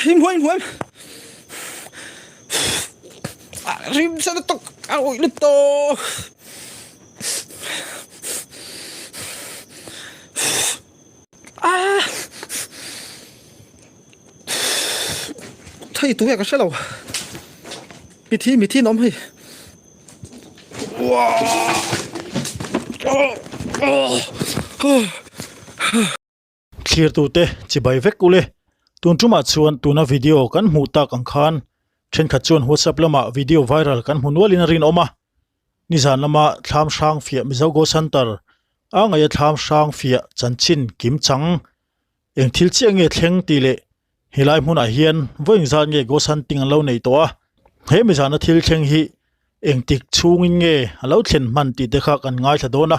Im hoem. Rim sa na to. Ôi nó to. Thấy tụi cái sao đâu. Bị thi nóm hay. Wow. Clear tu te chi bai vek kule tun tuma chuan tuna video kan hmu tak ang khan then kha chuan WhatsApp lama video viral kan hmunwalin rin oma nizan lama thlam sang fia mizogo center angaya thlam sang fia chanchin kim chang eng thil chiang nge thleng ti le hilai hmuna hian voing zan nge go san ting lo nei to a he mi zan a thil thleng hi eng tik chungin nge alo thlen man ti te kha kan ngai thadona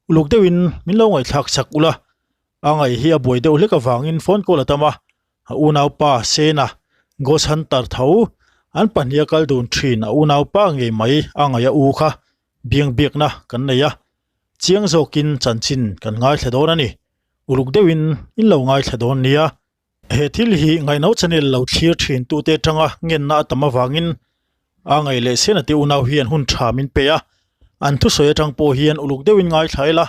uluk dewin min lo ngai thak sak ula angai hi a boi deuh hleka wangin phone call atama a unau pa sena ghost hunter tho an pahnia kal dun thin a unau pa nge mai angai a u kha biang biak na kan neya chiang zokin chanchin kan ngai thladon ani uluk deuin in lo ngai thladon nia he thil hi ngai no channel lo thlir thin tu te tanga ngen na tama wangin angai le sena te unau hian hun thamin pe a an thu soya tang po hian uluk deuin ngai thaila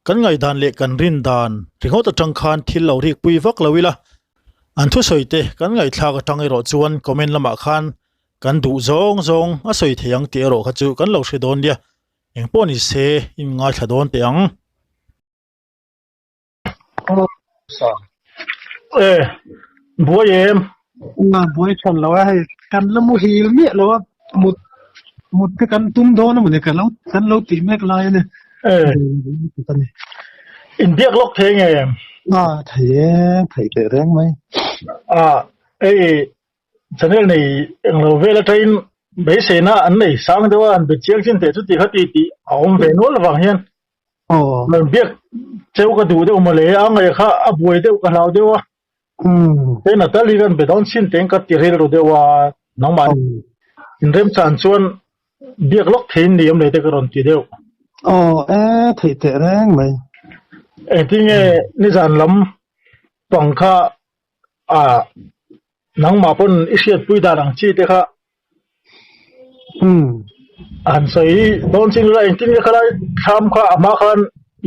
kan ngai dan le kan rin dan ringot atang khan thil lo rik pui vak lawila an thu soite kan ngai thla ka tangai ro chuan comment lama khan kan du zong a soi theyang ti ro kha chu kan lo hre don dia eng poni se in ngai thadon te ang buayem na buai chon lo ai kan lo mu hil mi lo một cái căn tum đó nó một cái căn lâu tí mẹ lại này in biak lok the nge thấy cái răng mấy channel này lo vela train be se na an nei sang dewa an be chiang chin te chu ti khati ti aum ve no la wang hian lo biak cheu ka du de ma le angai kha a buai de ka lau dewa te na tali gan be don sin teng ka ti rel ro dewa nang man in rem chan chuan biak lok thein ni am le te ka ron ti deu thấy cái răng mấy ting ni zan lam pangkha nang ma pon isiat pui da rang chi te kha an sai don sin la in tin khala tham kha ama khan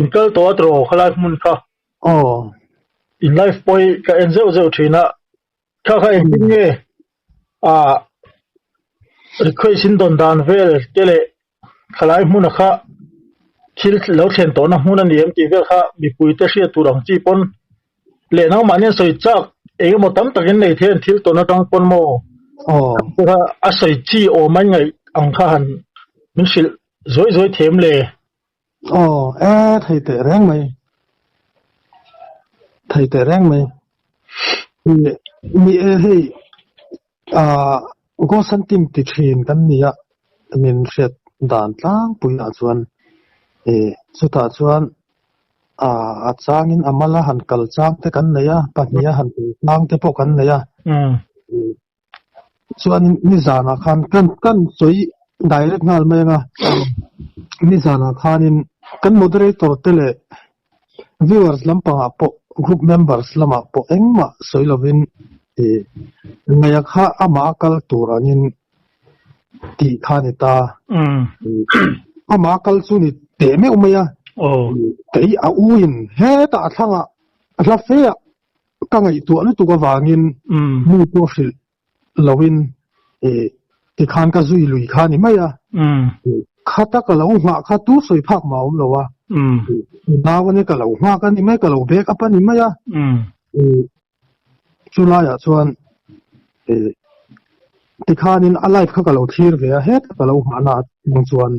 inkal to tro khala mun kha in life boy ka enzo zo thina kha in tin nge request in don dan vel tele khalai mun kha thil lo thlen to na mun ani em ti vel kha mi pui te sia turang chi pon le nang manen soi chak eng mo tam takin nei then thil to na tang pon mo a soi chi o man ngai ang kha han min sil zoi them le thấy cái răng mấy mi hey go san tim ti thin kan nia min set dan tlang pui a chuan chuta chuan a changin amala han kal chang te kan neya pahnia han tlang te po kan neya chuan ni zana khan kan choi direct ngal mai nga ni zana khanin kan moderator tele viewers lampanga po group members lama po engma soilovin ngaya kha ama kal turanin ti khanita ama kal chuni te me umaya tei a uin he ta thanga la fe ka ngai tu na tu ka wangin mu po fil lawin ti khan ka zui lui khani maya khata ka lo ma kha tu soi phak maum lowa nawani ka lo ma ka ni me ka lo bek apa ni maya chulaya chuan ti khanin alive kha ka lo thir ve a het ka lo hana mong chuan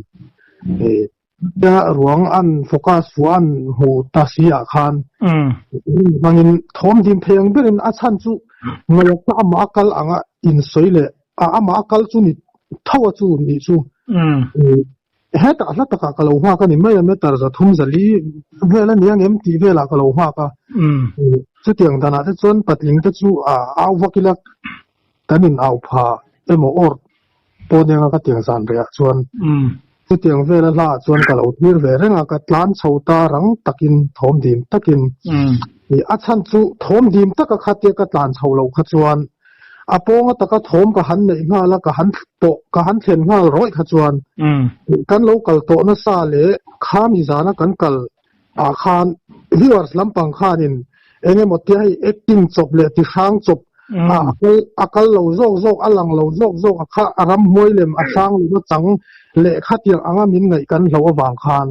ya ruang an focus wan hu ta sia khan mangin thom dim pheng berin a chan chu ngaya ka ama kal anga in soile ama kal chu ni thawa chu ni chu het a ta ka lo ha ka ni mai me tar za thum zali vela niang em ti vela ka lo ha ka chu tiang dana te chon patling te chu a wakila tanin au pha emo or podeng ka tiang san ria chuan chu tiang vela la chuan ka lo thir ve renga ka tlan chhota rang takin thom dim takin a chan chu thom dim taka khatia ka tlan chho lo kha chuan apong taka thom ka han nei nga la ka han to ka han thlen nga roi kha chuan kan local to na sa le khami zana kan kal a khan viewers lampang khanin enge moti hai acting chop le ti sang chop akal lo zok alang lo zok kha aram moilem asang lo chang le khatiang anga min ngai kan lo awang khan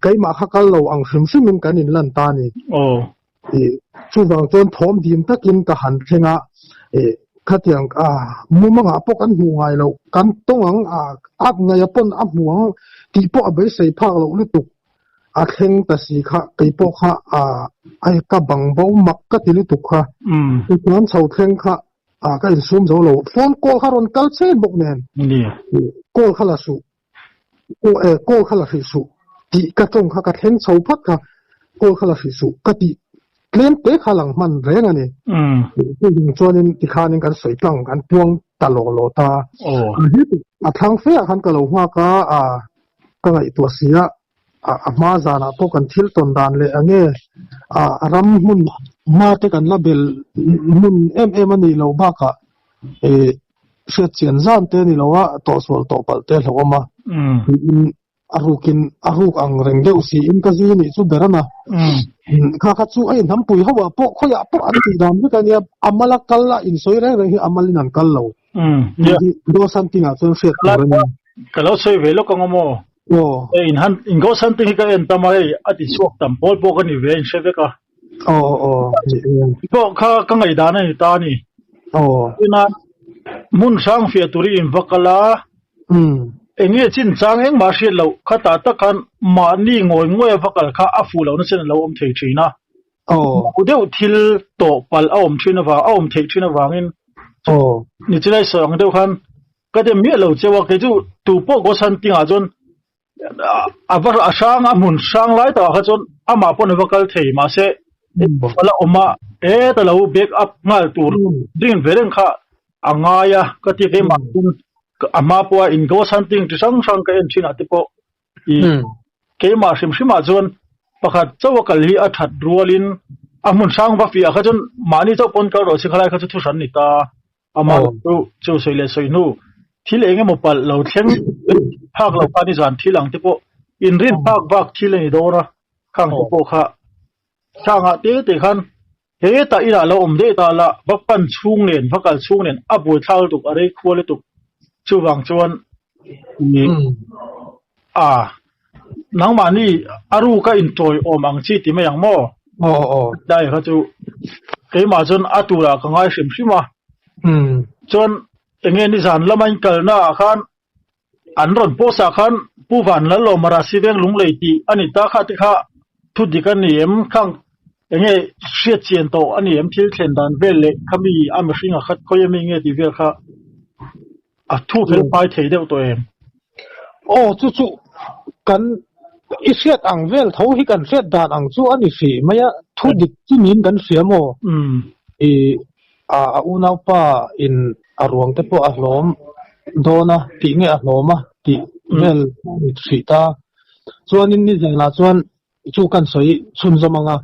keima kha kal lo ang sim min kan in lan ta ni chu wang chon thom dim takin ka han thenga khatiang mumanga pok an hu ngai lo kan tongang ak ngai pon a muang ti po abai sei phak lo lutuk a theng ta si kha kei po kha ai ka bang bo mak ka ti lutuk kha nan chho theng kha ka in sum zo lo phone call kha ron kal chen bok nen ni call khala su call khala fi su ti ka tong kha ka theng chho phat kha call khala fi su ka ti claim te khalang man reng ani chuanin ti khanin kan soi tlang kan puang ta lo ta a thang fe khan ka lo hwa ka ka ngai to sia ma zana po kan thil ton dan le ange ram mun ma te kan label mun ani lo ba ka se chen zan te ni lo wa to sol to pal te lo ma aruk ang reng deuh si in ka zi ni chu berana kha chu ai nam pui hawa po khoya po an ti dam ni kan ya amala kalla in soi re hi amalin an kal lo do something a chu fet kalo soi velo ka ngomo in go something ka en tamai ati suak tam pol po ka ni ve in se ka po ka ngai da na ta ni ina mun sang fi turi in vakala enge chin chang eng ma hriat lo khata takan ma ni ngoi vakal kha afu lo na chen lo om thei thina udeu thil to pal om thina wa om thei thina wangin ni chilai song deu khan ka de mi lo chewa ke chu tu po go san tinga jon avar asang amun sang lai ta kha chon ama pon vakal thei ma se wala oma ta lo back up ngal tur din vereng kha angaya ka ti ke ma ama po in go something to sang ka en china tipo ke ma shima jon pakhat chawakal hi a that rualin amun sang ba fi a kha jon mani to pon ka ro si khalai kha chu san ni ta ama chu soile soinu thil enge mo pal lo thleng phak lo pani zan thilang tipo in rin phak bak thil ni dora khang po kha changa te khan he ta ira lo om de ta la bakpan chung nen vakal chung nen abui thal tuk are khwale tuk chu wang chuan nang mani aru ka in toy om ang chi ti mayang mo dai kha chu ke ma chon atura ka ngai sim sima chon enge ni zan lamain kalna khan an ron posa khan puwan la lo mara siveng lung leiti ani ta kha ti kha thu dikan ni em khang enge hriat chen to ani em thil thlen dan vel le khami am hringa khat khoyemi nge ti vel kha thu fel pai thei deuh to em chu kan isiat ang vel tho hi kan hriat dan ang chu ani fi maya thu dik chi min kan fiamo unau pa in arwang te po ahlom dona ti nge ahloma ti vel sita chuanin ni zela chuan chu kan soi chun zamanga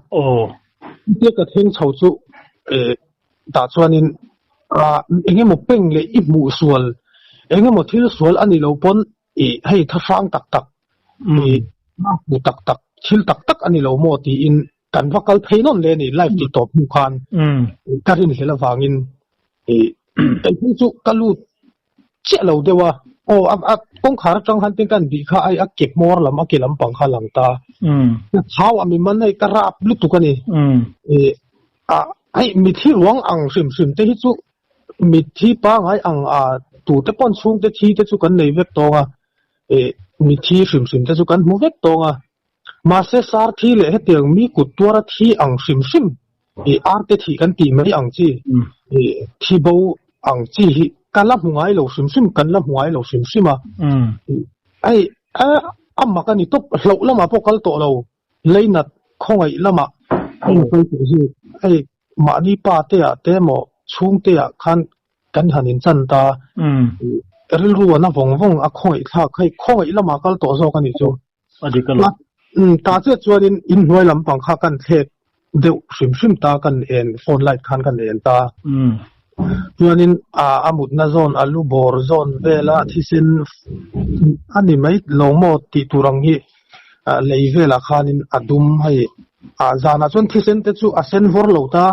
te ka theng chho chu ta chuanin enge mo peng le I mu sual enge mo thil sual ani lo pon hei tha sang tak mu tak thil tak ani lo mo ti in kan vakal theinon le ni live ti top mu khan karin hela wangin ai chu kalu che lo dewa kong khar chang han ting kan bi kha ai kek mor lam a kelam pang kha lang ta how ami man ai karap lu tu kani ai mi thi ruang ang sim te hi chu mi thi pa ngai ang tu te pon chung te thi te chu kan nei vek tonga mi thi sim te chu kan mu vek tonga ma se sar thi le he tiang mi kut tuara thi ang sim ar te thi kan ti mai ang chi thi bo ang chi hi kan la hungai lo sim kan la hungai lo sim ai amma kan ni top hlo lama po kal to lo leinat khongai lama ai ma ni pa te mo chung te khan kan hanin chan ta ril ru na vong a khoi thla khai khoi lama kal to zo kan ni chu adikal ta che chuanin in hnuai lam pang kha kan thek deuh sim ta kan en phone light khan kan en ta chuanin amut na zone alu bor zone vela thisin ani mai lomo ti turang hi lei vela khanin adum hai zana chon thisen te chu asen vor lota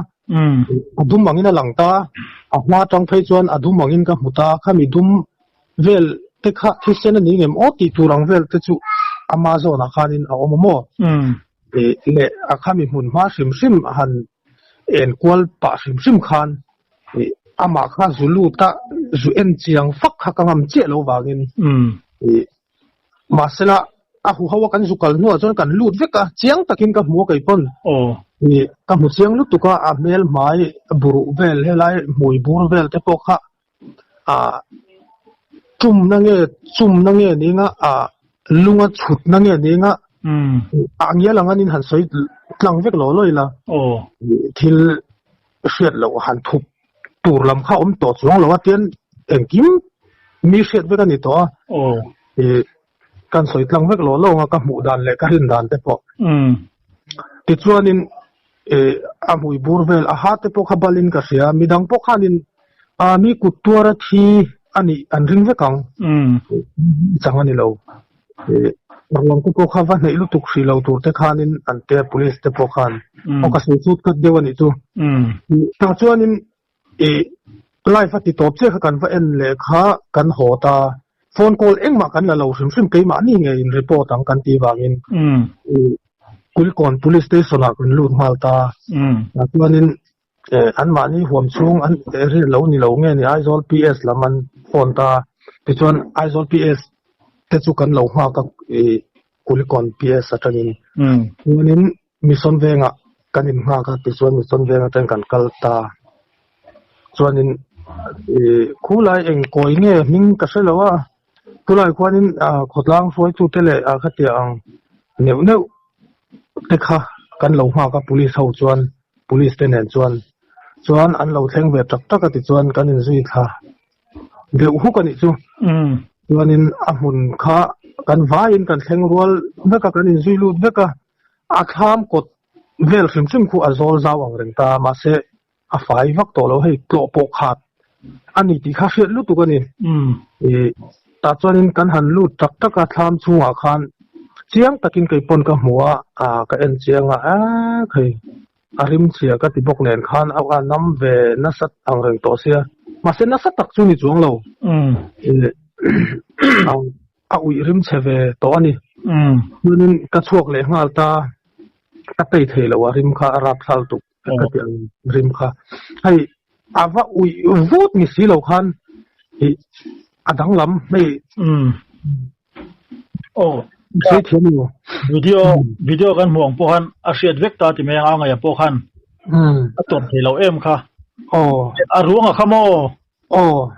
adum mangina langta ahma tang phei chuan adum mangin ka muta khami dum vel te kha thisen ani ngem o ti turang vel te chu amazon khanin a omomo le akhami mun ma sim sim han en kwal pa sim sim khan ama kha zulu ta zu en chiang fak kha kangam che lo wangin masela a hu hawa kan zukal no chon kan lut veka chiang takin ka mu kai pon ka mu chiang lu tuka a mel mai buru vel helai mui bur vel te pokha chum na nge ninga lunga chut na nge ninga angya langanin han soi tlang vek lo loila thil hriat lo han thup tur lam kha om to chuang lo atien engkim mi hriat vek ani to kan soi tlang vek lo nga ka mu dan le ka rin dan te po ti chuanin amui burvel a ha te po khabalin ka sia midang po khanin mi kutura thi ani an ring vekang changani lo rawang ko kha va nei lu tuk hri lo tur te khanin ante police te po khan o ka su chut kat dewani tu ta chuanin life ati top che kan va en le kha kan hota phone call engma kan la lo sim sim keima ni nge in report ang kan ti wangin kulkon police station a kan lut malta chuanin an mani huam chung an ri lo ni lo nge ni aizol ps laman phone ta ti chuan aizol ps te chu kan lo ma ka kulkon ps atangin chuanin mission venga kanin ma ka ti chuan mission venga ten kan kalta chuanin khulai eng koi nge ming ka selawa tulai kwanin khotlang foi chu tele khati ang neu te kha kan lo ma ka police ho chuan police te nen chuan an lo thleng ve tak tak ati chuan kan in zui kha de hu kan ni chu chuanin a mun kha kan vain kan thleng rual beka kan in zui lut beka a kham kot vel sim sim khu azol zawang reng ta ma se a fai vak to lo hei klo po khat ani ti kha hriat lu tu kan ni ta chuanin kan han lut tak tak a thlam chunga khan chiang takin kai pon ka hmuwa ka en chianga khei arim chia ka ti bok nen khan a nam ve na sat ang reng to sia ma se na sat tak chu ni chuang lo a ui rim cheve to ani nunin ka chuak le ngal ta ka tei thei lo rim kha arap thal tu ka ti ang rim kha hai ava ui vut ni si lo khan adang lam mai sai thiani video kan muang pohan a hriat vek ta ti me anga ya pokhan a ton thelo em kha a ruanga khamo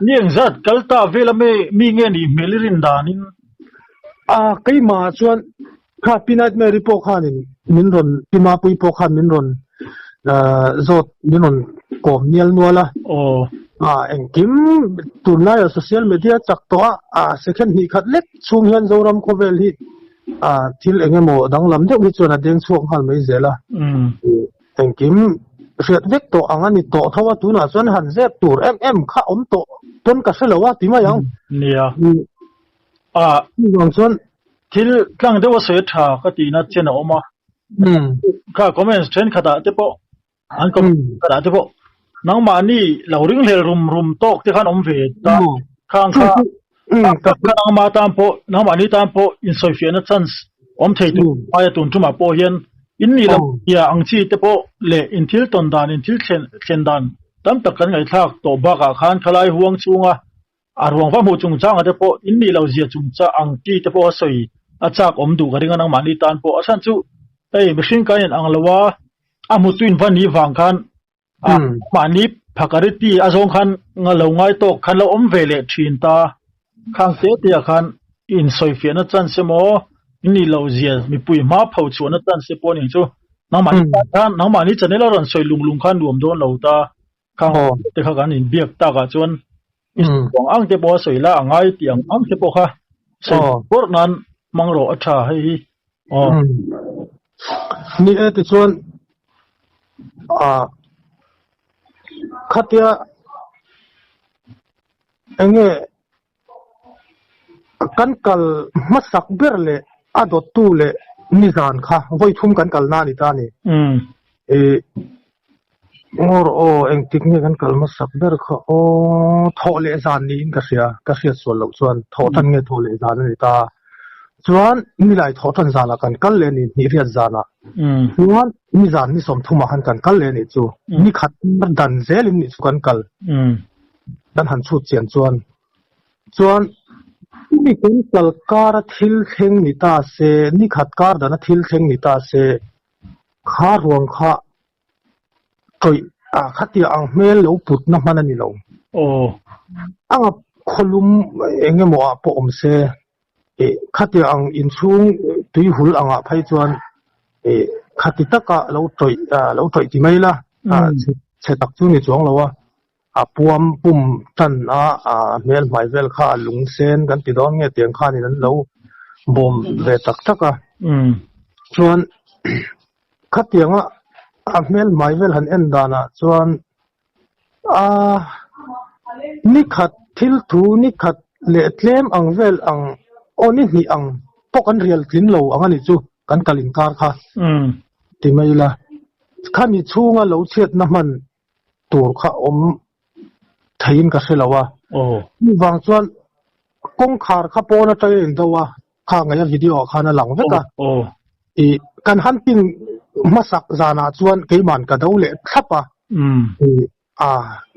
nieng zat kalta vela me mi nge ni melirin danin keima chuan kha pinat me ripo khanin minron pima pui po khan minron zot minron kom nial nuala engkim tunai social media chak to second ni khat lek chung hian zoram khovel hi thil engemo danglam deuh hi chuan a deng chuak hal mai zela engkim riat vek to angani to thawa tuna chuan han zep tur em kha om to ton ka selawa tima yang nia wang chuan thil tlang dewa se tha ka ti na chen a oma kha comments trend khata te po an kom khata te po nang mani lo ring hlel rum tok te khan om ve ta khang kha nang ma tam po nang mani tam po in sofiana chance om thei tu aya tun tuma po hian in ni lam ya ang chi te po le in thil ton dan in thil khen dan tam tak kan ngai thak to ba ka khan khalai huang chunga a ruang fa mu chung chang te po in ni lo zia chung cha ang ti te po soi a chak om du garinga nang mani tan po asan chu ei machine kan ang lawa a mu tuin van ni wang khan mani phakariti azong khan ngalo ngai to khan lo om vele thin ta khang te tia khan in sofiana chan se mo ni lo zia mi pui ma phau chu na tan se po ni chu nang mani chanela ron soi lung khan ruam don lo ta khang te kha kan in biak ta ka chuan bong ang te po soi la angai tiang ang te po kha so por nan mangro atha hei ni te chuan khatia enge kan kal masak berle adot tu le nizan kha voi thum kan kal na ni ta ni e ngor o eng tik ni kan kal masak ber kha o tho le zan ni in ka sia so lo chuan tho tan nge tho le zan ni ta chuan mi lai tho tan zana kan kal le ni ni riat zana chuan mi zan ni som thuma han kan kal le ni chu ni khat dan zelin ni chu kan kal dan han chu chen chuan ni kan kal kar thil theng ni ta se ni khat kar dana thil theng ni ta se kha ruang kha toi khatia ang mel lo put na man ani lo anga kholum engemaw a po om se khatia ang in chung tui hul anga phai chuan khati taka lo toi ti mai la che tak chu ni chuang lo a puam pum tan mel mai vel kha lung sen kan ti don nge tiang kha ni nan lo bom ve tak taka chuan khatianga a mel mai vel han en dana chuan ni khat thil thu ni khat le tlem ang vel ang oni hi ang pokan real tlin lo angani chu kan kalin kar kha ti mai la khani chunga lo chet na man tur kha om thain ka selawa ni wang chuan kong khar kha pona tai in dawa kha ngai video kha na lang veka kan hunting masak zana chuan keiman ka dole thapa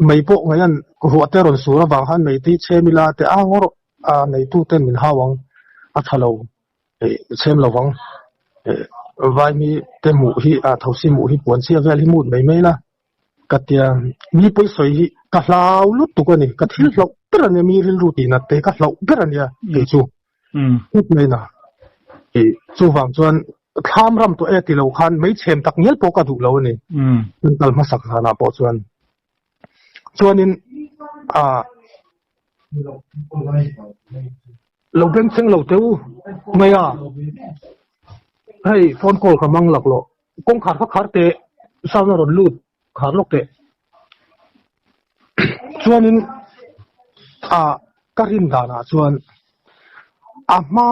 mai po ngayan huate ron sura wang han mai ti chemila te angor nei tu ten min hawang a thalo chem lawang vai mi te mu hi thosi mu hi pon sia vel hi mut mai mai la katia mi poi soi hi ka hlau lut tu ko ni ka thil hlau per ne mi ril ruti na te ka hlau per ania ke chu ut mai na chu wang chuan tham ram to e ti lo khan mai chem tak ngel po ka du lo ni kal ma sak na po chuanin lo beng cheng lo teu mai hey phone call ka mang lak lo kong khar kha khar te sauna ron lut khar lok te chuanin karin dana chuan ma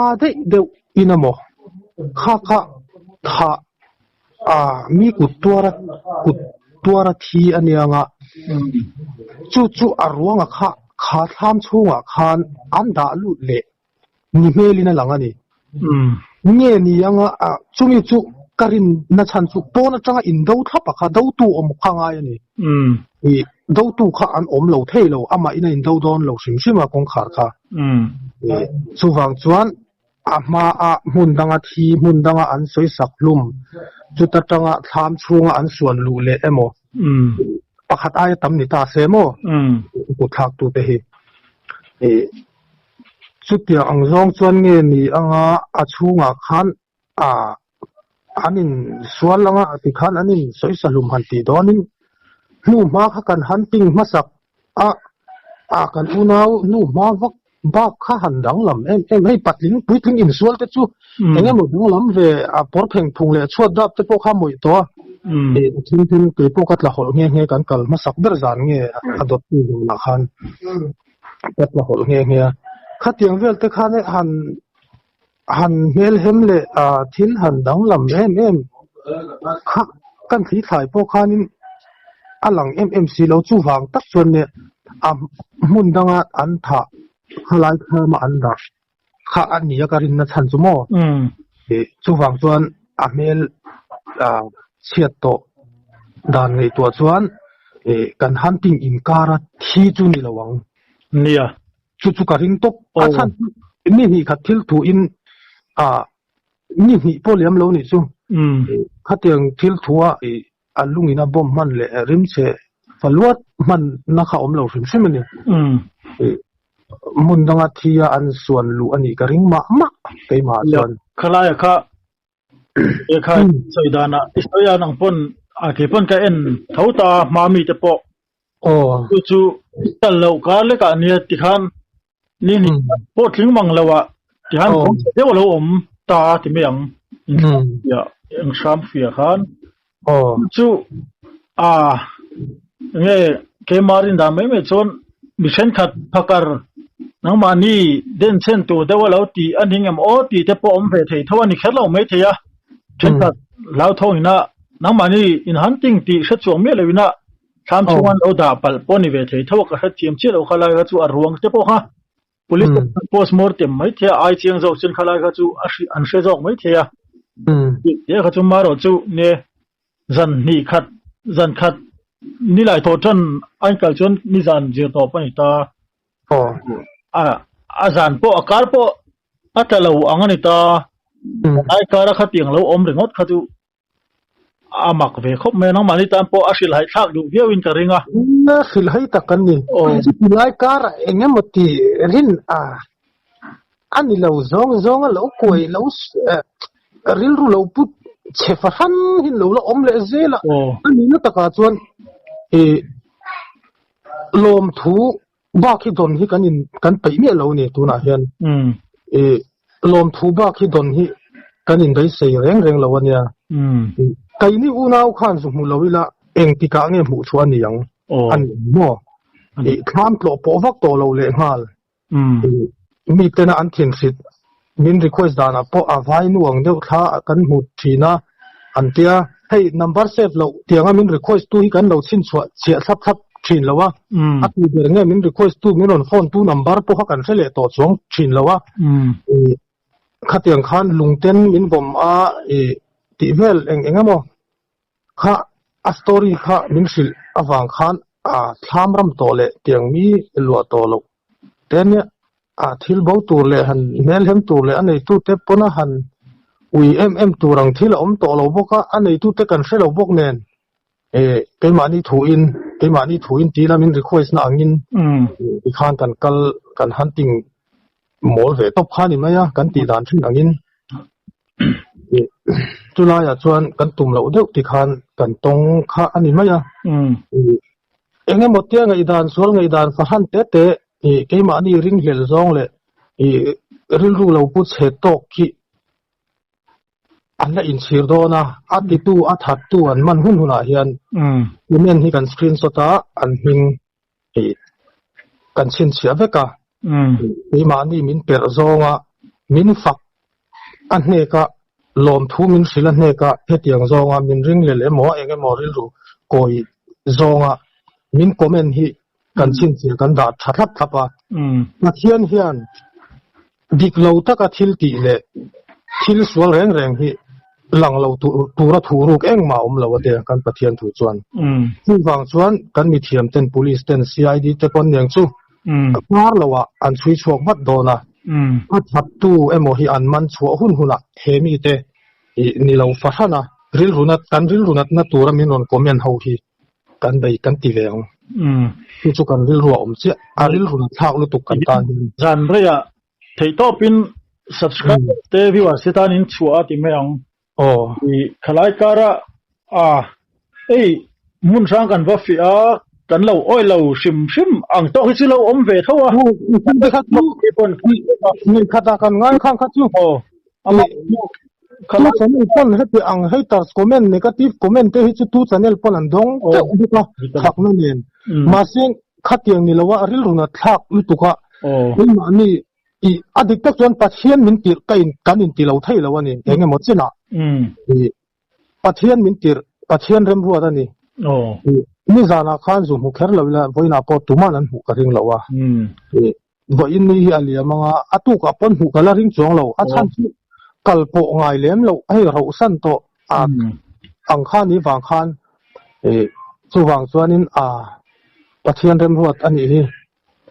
de inamo kha tha mi kut tuara thi anianga chu arwanga kha tham chunga khan anda lu le ni melina langani nge ni anga chungi chu karin na chan chu pona changa in do thapa kha do tu om khanga yani do tu kha an om lo thei lo ama ina in do don lo sim sima kong khar kha chu wang chuan ama mun danga an soi sak lum chu ta tanga tham chunga an suan lu le emo pakhat ai tam ni ta semo ku thak tu te hi chutia ang zong chuan nge ni anga achunga khan anin sualanga ti khan anin soi salum han ti donin nu ma kha kan hunting masak kan unau nu ma vak ba kha han dang lam em hei patling puitling in sual te chu engem mo lam ve por pheng phung le chuat dap te po kha moi to tin ke po kat la hol nge kan kal masak ber zan nge adot ti na khan kat la hol nge khatiang vel te khan han mel hem le thin han dang lam em kha kan thi thai po khanin alang mmc lo chu wang tak chuan ne mun danga an tha khalai kha ma an da kha ania karin na chan chu mo chu wang chuan mel chiat to dan ngei to chuan kan hunting in kara thi chu ni lawang nia chu ka ring tok chan ni kha thil tu in ni poliam lo ni chu khatiang thil thuwa alungina bom man le rim che faluat man na kha om lo sim sim ni mun danga thia an suan lu ani ka ring ma ke ma chuan khalaya kha khai soidana istoya nang pon ke pon ka en thauta mami te po chu tal lo ka le ka nia ti khan ni po thling mang lawa ti han de lo om ta ti meang ya ang sham fia khan chu nge ke marin da me chon mi sen khat phakar nang mani den chen tu dewa lo ti aning am o ti te po om ve thei thawani kherlo mai theya chen khat lau thongina nang mani in hunting ti sha chuang me lewina tham chuan lo da pal poni ve thei thawa ka chiam che lo khala ga chu arwang te po ha police post mortem mai thea ai chiang zo chen khala ga chu an she zo mai thea ye kha chu maro chu ne zan khat ni lai tho than an kal chon ni zan je to pani ta a zan po akar po atalo angani ta ai kara kha tiang lo om ringot kha chu amak ve khop me nang mani tam po asil hai thak du viewin ka ringa na khil hai takan ni lai kar engemoti rin ani lo zong lo koi lo ril ru lo put chefa han hin lo om le zela ani na taka chuan lom thu ba khi don hi kan pai me lo ni tu na hian lom thu ba khi don hi kanin dai sei reng lo ania kai ni u nau khan su mu lo ila eng ti ka nge mu chuan ni yang an mo kham tlo po vak to lo le ngal mi tena an thin sit min request dana po avai nuang deuh thla kan mu thina antia hey number save lo tianga min request tu hi kan lo chin chua chia thap thin lowa atu der nge min request tu min on phone tu number po ha kan sele to chong thin lowa khatiang khan lungten min bom ti vel engamo kha a story kha min sil awang khan thlamram to le tiang mi lo to lo ten thil bo tur le han mel hem tur le anei tu te pona han ui em turang thil om to lo boka anei tu te kan shelo bok nen keimani thu in ti la min request na angin i khan kan hunting mol ve top khani maya kan ti dan thin angin tula ya chuan kan tum lo deuh ti khan kan tong kha ani maya engemaw tia ngai dan sual ngai dan fa han te keimani ring hlel zong le ril ru lo put che tok ki anla in sir do na atitu athat tu an man hun huna hian men hi kan screenshot an hing kan chin chia veka keimani min per zonga min fak an hne ka lom thu min sila hne ka hetiang zonga min ring le le mo engemaw ril ru koi zonga min comment hi kan chin chia kan da thatap thapa hian dik lo taka thil ti le thil sual reng hi lang lo tura thuruk eng ma om lo te kan pathian thu chuan chu wang chuan kan mi thiam ten police ten CID te pon neng chu par lowa an chui chhuak mat dona that tu emo hi an man chhuwa huna hemi te ni lo fa hana ril runat na tura min ron comment ho hi kan dai kan ti veng chu kan ril ruwa om che ril runat thak lu tuk kan ta zan reya thei to pin subscribe te viewer setan in chua ti meang khalai kara mun sang kan va fi kan lo oi lo sim ang to hi lo om ve thawa kan khat pon ni khata kan ngai khang khat chu ama khala channel pon he ang haters comment negative comment te hi chu tu channel pon an dong te ka thak na nen ma sing khatiang ni lawa ril runa thak lu tuka ma ni adik tak chuan pathian min tir kan in ti lo thei lo ani engemaw china pathian min tir pathian rem ruwa ani ni zana khan zu mu kher lo la voina po tuman an hu ka ring lo wa vo in ni hi alia manga atu ka pon hu kala ring chong lo a chan chu kalpo ngai lem lo ai ro san to ang khan ni wang khan chu wang chuanin pathian rem ruwa ani hi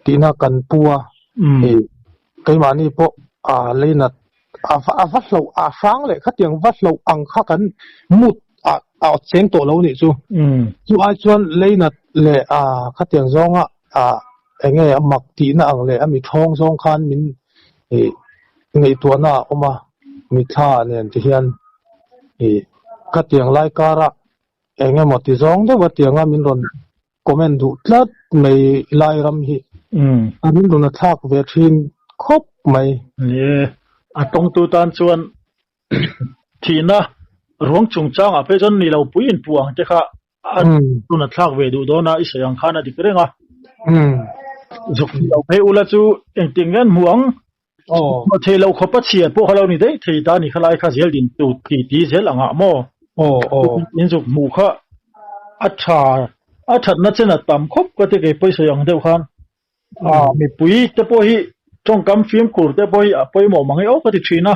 tina kan puwa keimani po leina vat lo sang le khatiang vat lo ang kha kan mut cheng to lo ni chu ai chuan leina le khatiang zonga enge amak ti na ang le ami thong zong khan min ngei to na oma mi tha nen ti hian khatiang lai kara enge mo ti zong de watianga min ron comment du tlat mei lai ram hi amin ron thak ve thin khop mai tong tu tan chuan thina rong chung chang pe jon ni lo puin puang te kha tuna thak ve du do na isayang khana dik renga dục lâu hay ula chu anh tiếng ngân muang mà thầy lâu khó bắt chiết bộ lâu này đấy thầy ta ni khai khai dễ din tu tí dễ là ngã mò nhân dục mù khá thật nó chân là tầm khóc có thể cái bơi sợi ang đều khan mi bùi tế bôi trong cam phim cũ tế bôi bôi mỏ mang ấy có thể chuyện na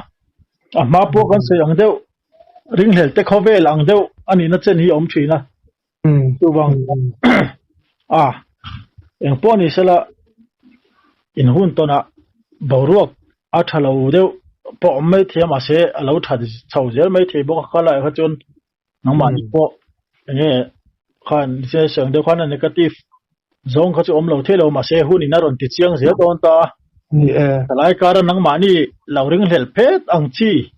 mà bộ con sợi ang đều ring hel tế khó về lang đều anh ấy nó chân hi chuyện na tu vang em bộ này sẽ là in hun to na bảo ruột lâu đều bộ mấy thế mà sẽ lâu thật sầu dễ mấy thế bộ khai lại cái chuyện nó mà bộ nghe khan sẽ sang đều khan là negative zong kha chu lâu thế lâu mà sẽ hun in ron ti chiang dễ don ta lại cả nang mà ni lâu ring hel pet ang chi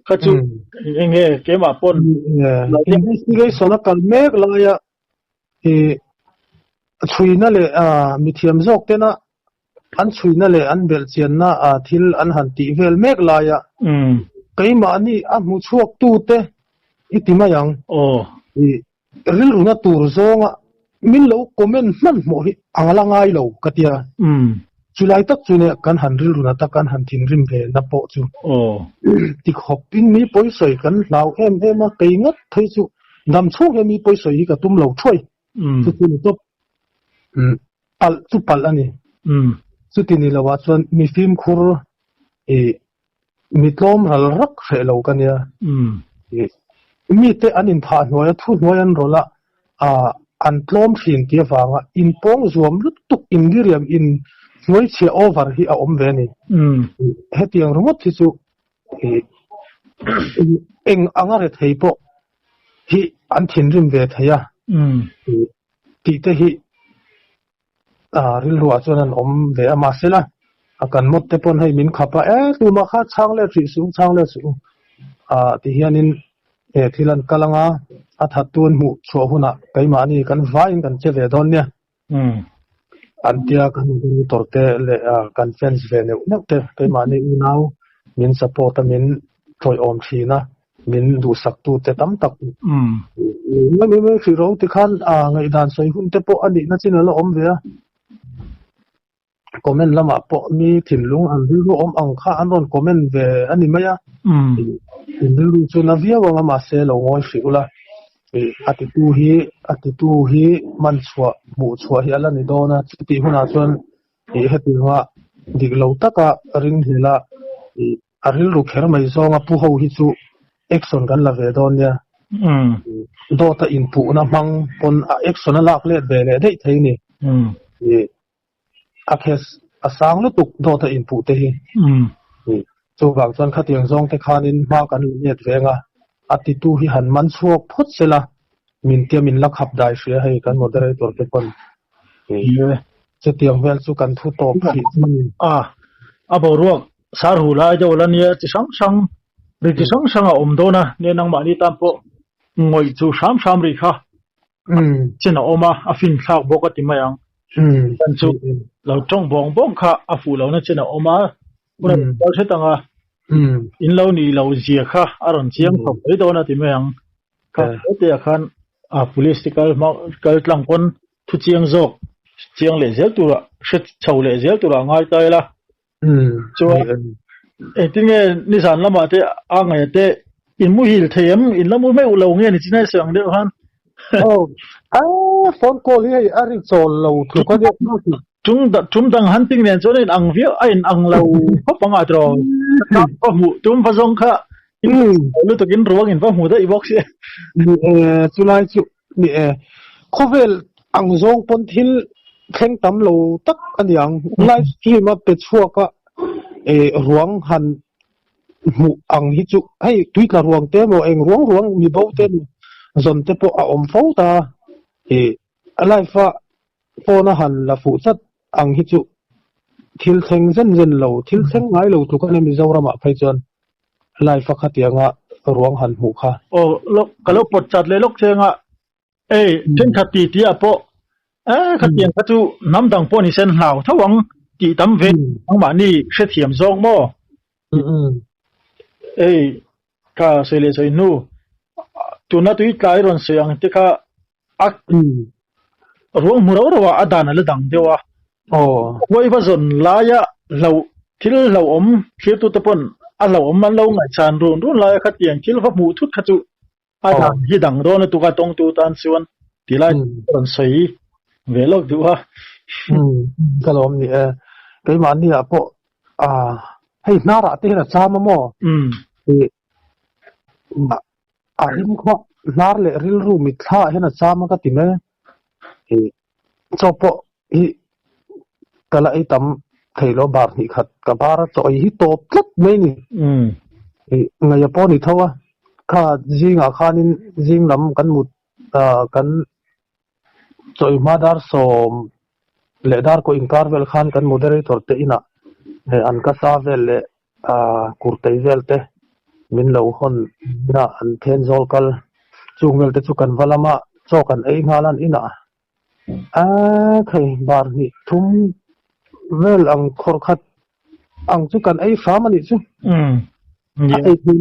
kha chu nghe cái mà pon cái số nó cần mấy là ya thì chui na le mi thiam zok te na an chui na le an bel chian na thil an han ti vel mek la ya kai ma ni a mu chuak tu te itima yang ril runa tur zonga min lo comment man mo hi angala ngai lo katia chulai tak chune kan han ril runa ta kan han thin rim ve na po chu ti khop pin mi poi soi kan lau em ma kai ngat thai chu dam chu he mi poi soi hi ka tum lo thoi chu chu to al chu pal ani chu ti ni lawa chuan mi film khur mi tlom hal rak fe lo kan ya mi te an in tha hnuai thu hnuai an rola an tlom thin ti awanga in pong zuam lut tuk in giriam in hnuai che over hi a om ve ni hetiang rongot thi chu eng angare thei po hi an thin rim ve theya ti te hi ril ruwa chuan an om ve ama sela akan mot te pon hei min khapa tu ma kha chang le ri sung chang le su ti hianin thilan kalanga a thatun mu chho huna kaima ni kan vain kan che ve don nia antia kan ni torte le kan fence ve ne nak te kaima ni unau min support min troi om thina min du sak tu te tam tak me fi ro ti khan ngai dan soi hun te po ani na chin la om ve comment lama po mi thinlung an ru om ang kha an ron comment ve ani maya ru chu na via wa ma se lo ngoi fi ula atitu hi man chwa mu chwa hi ala ni dona ti huna chuan heti nga dik lo taka ring hila aril ru kher mai zonga pu ho hi chu action kan la ve don ya do ta input na mang pon action la lak le be le dei thei ni akhes asang lu tuk do ta input te hi chu wang chuan khatiang zong te khanin ma kan net venga atitu hi han man chuak phut sela min tia min lak hap dai shria hei kan moderator te pon che tiang vel chu kan thu top hi bo ruak sar hu lai jo lan ye chi sang ri chi sang om do na ne nang ma ni tam po ngoi chu sam ri kha chena oma afin thak bo ka ti mayang kan chu lo tong bong kha afu lo na chena oma pura lo che tanga in lo ni lo zia kha aron chiang thok ei do na ti mayang kha te khan police kal tlang kon thu chiang zok chiang le zel tu ra shet chau le zel tu ra ngai tai la chu tinge ni san lama te angai te in mu hil them in lamu me ulo nge ni chinai sang de han phone call hi ari chol lo thu ka de chúng đang hunting nên cho nên ăn việc anh ăn lâu hấp bằng ai rồi hấp mù chúng phải giống cả lúc tôi kiến ruộng hấp mù đấy box chú lai chú có vẻ ăn giống pon thil khen tắm lâu tắc anh yang lai khi mà bị chua cả ruộng han mù ăn hi chú hay tuy là ruộng té mà anh ruộng mi bao té dọn té po om phâu ta lai pha po na han là phụ trách ang hi chu thil theng zen lo thil theng ngai lo tu kan mi zawra ma phai chuan lai fa khatianga ruang han hu kha lok kalo pot chat le lok chenga ten khati ti apo khatiang ka chu nam dang po ni sen hlau thawang ti tam ve ang ma ni she thiam zong mo ka se le sai nu tu na tu kai ron se ang ti kha ak ruang muraw rawa adana le dang dewa Quay vào dồn lá ya lâu thil lâu khi tu tập on lâu man lâu ngày chan run lá khát tiền khi vào mù thút khát tu đàn hi đằng đó là tu cái tông tu tan siwan thì lại còn sấy về lâu tu ha cái lom ni cái món ni à bộ hay nara te là cha mà mo thì rim kho nar le ril ru mi tha he na cha ma ka ti me thì cho bộ hi kala ai tam thei lo bar ni khat ka bar to hi top tlat me ni ngai po ni thawa kha jinga khanin jing lam kan mut kan choi madar som le dar ko inkar vel khan kan moderator te ina an ka sa vel le kurtei vel te min lo hon na an then zol kal chung vel te chu kan valama cho kan ei ngalan ina khai bar ni thum vel ang khor khat ang chu kan ei fa mani chu ai thi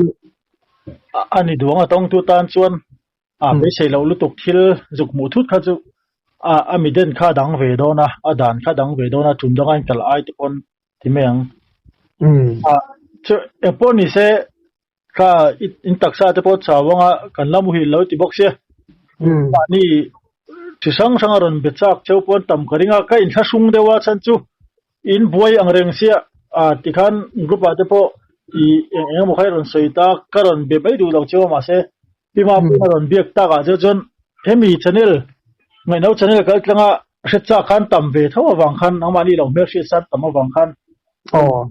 ani duanga tong tu tan chuan be sei lo lutuk thil zuk mu thut kha chu amiden kha dang ve do na adan kha dang ve do na chun dang an kal ai te pon ti meng chu epon ni se kha in taksa te po chawanga kan lamu hi lo ti box se ni chi sang sang ron be chak cheu pon tam karinga ka in tha sung dewa chan chu in buai ang reng sia ti khan group a te po i eng mo khai ron soita karon be bai du lo chewa ma se pima ron biak ta ga jon hemi channel ngai no channel kal tlanga hrecha khan tam ve thawa wang khan amani lo mer shi sat tam wang khan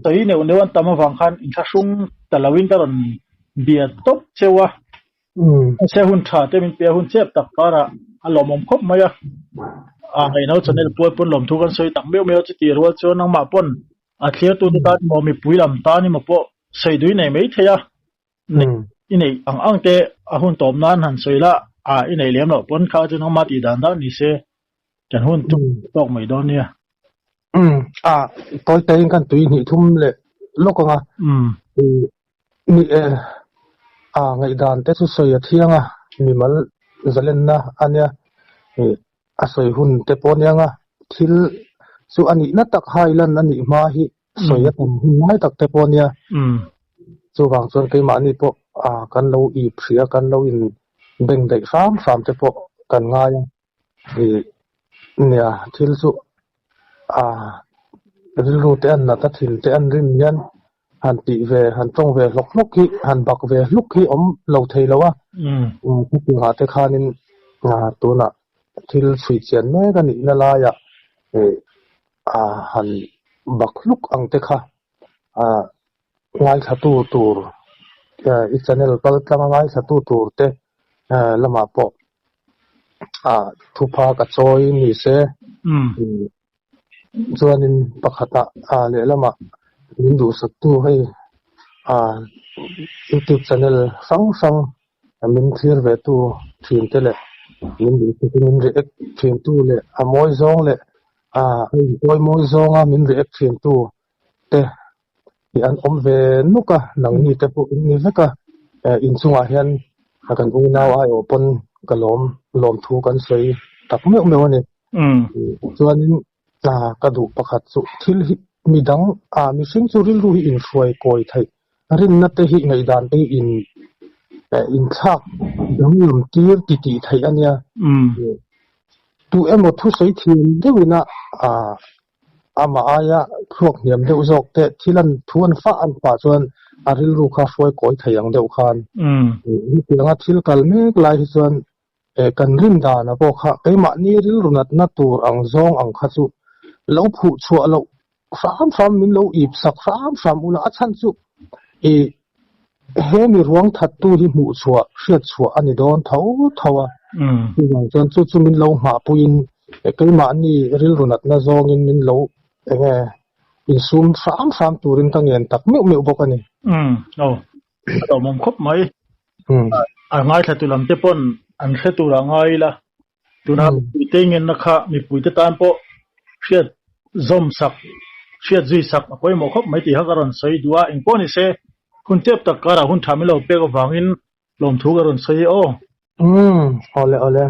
toi ne ne wan tam wang khan in tha sung talawin karon bia top chewa se hun tha te min pe hun chep tak para alomom khop maya ngai no channel poi pon lom thu kan soi tak meu meu chi ti ro cho nang ma pon clear tu ta mo mi puilam ta ni mo po sei dui nei mei theya inei ang te ahun tom nan han soila inei lem lo pon kha chu nang ma ti dan da ni se kan hun tu tok mai don nia tôi thấy kan tui ni thum le lokanga ni ngai dan te chu soi a thianga mi mal zalen na ania soi hun te ponianga thil su ani na tak hailan ani ma hi soya tam mai tak te ponia chu wang chon ke ma ni po kan lo i phria kan lo in beng dei sam te po kan nga ya nia thil su rilu te an na ta thil te an rin yan han ti ve han tong ve lok hi han bak ve luk hi om lo thei lo wa ku ha te khanin tu na thil sui chen me kan ni na la ya han bak luk ang te kha ngai thatu tur i channel pal tlama ngai thatu tur te lama po thupa ka choi ni se chuanin pakhata le lama hindu sattu hei YouTube channel sang min clear ve tu thin te le min react thin tu le amoi zong le oi moi zonga min react thin tu te an om ve nuka nang ni te pu ni veka in chunga hian kan u naw ai open kalom lom thu kan sei tak me me ani chuanin ka du pakhat chu thil hi midang mi sing chu ril ru hi in hruai koi thai rin na te hi ngai dan te in thak dang lum tir ti thai ania tu emo thu sei thim deuina ama aya khuak niam deuh zawk te thilan thuan fa an pa chuan aril ru kha hruai koi thaiang deuh khan ni tilanga thil kal mek lai hi chuan kan rin dan a bo kha keima ni ril runat na tur ang zong ang kha chu lo phu chua lo ram min lo ip sak ram una achan chu he mi ruang that tu hi mu chua hriat chua ani don thawa chuan chu min lo ma puin keima ni ril runat na zong in min lo in sum ram turin tangen tak meu bokani to mom khop mai ngai thatu lam te pon an khe tu ra ngai la tuna tingen na kha mi puite tan po hriat zom sak hriat zui sak apoi mo khop mai ti ha garon soi duwa in poni se hun tep tak kara hun thamilo pe ko wangin lom thu garon soi ole